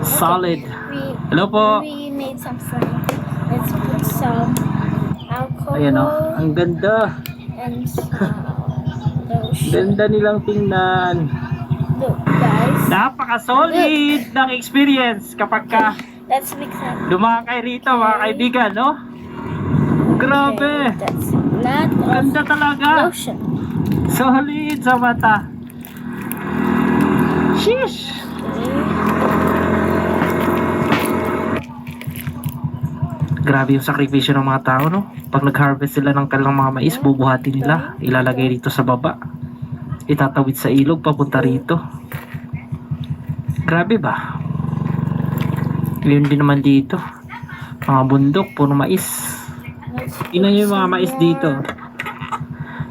Solid. We, Hello po. we made some fun. Let's put some alcohol Ayan o. Ang ganda. and lotion. Ganda nilang tingnan. Look, guys. Napaka-solid ng experience kapag ka Let's mix it. dumakay rito mga kaibigan, no? Grabe. Okay, that's not Ganda talaga. lotion. Solid sa mata. Sheesh. Grabe yung sakripisyo ng mga tao, no? Pag nag-harvest sila ng kanilang mga mais, bubuhatin nila. Ilalagay dito sa baba. Itatawid sa ilog, papunta rito. Grabe ba? Yun din naman dito. Mga bundok, puro mais. Tingnan nyo yung mga mais dito.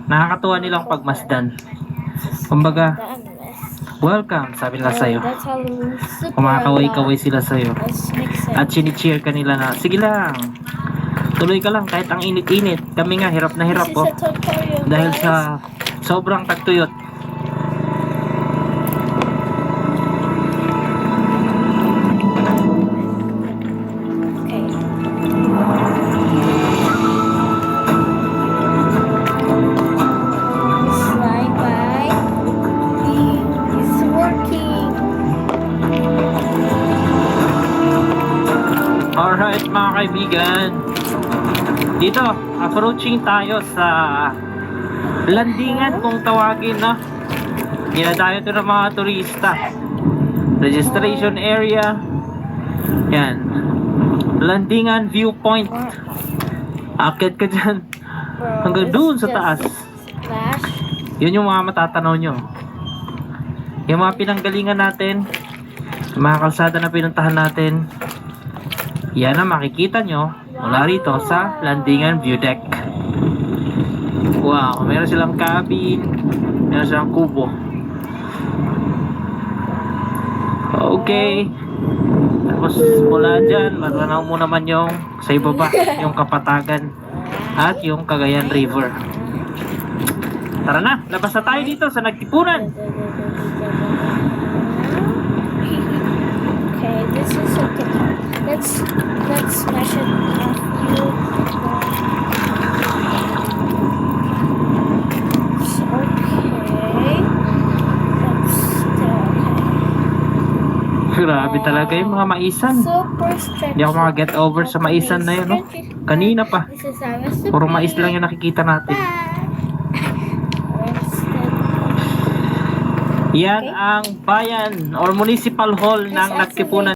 Nakakatuwa nilang pagmasdan. Kumbaga, welcome, sabi nila sa'yo. Kumakaway-kaway sila sa'yo. Let's mix it. At sini-cheer ka nila na, sige lang, tuloy ka lang kahit ang init-init. Kami nga, hirap na hirap This po. is a tutorial, Dahil guys. sa sobrang tagtuyot. Okay. Slide by. It's working. Alright mga kaibigan, dito, approaching tayo sa landingan kung tawagin, no? Dinadayo ito ng mga turista. Registration area. Yan. Landingan viewpoint. Akit ka dyan hanggang doon sa taas. Splash. Yun yung mga matatanaw nyo. Yung mga pinanggalingan natin, yung mga kalsada na pinuntahan natin, yan ang makikita nyo mula rito sa landingan view deck. Wow, meron silang cabin, meron silang kubo. Okay. Tapos mula dyan, maranaw mo naman yung sa ibaba, yung Kapatagan at yung Cagayan River. Tara na, labas na tayo dito sa Nagtipunan. Okay, this is a guitar. Let's measure a few. Okay. That's Grabe talaga yung mga maisan. super stretchy. Hindi ako makaget over sa maisan na yun, no? Kanina pa. This is our recipe. Puro mais lang yung nakikita natin. Yan ang bayan or municipal hall ng Nagtipunan.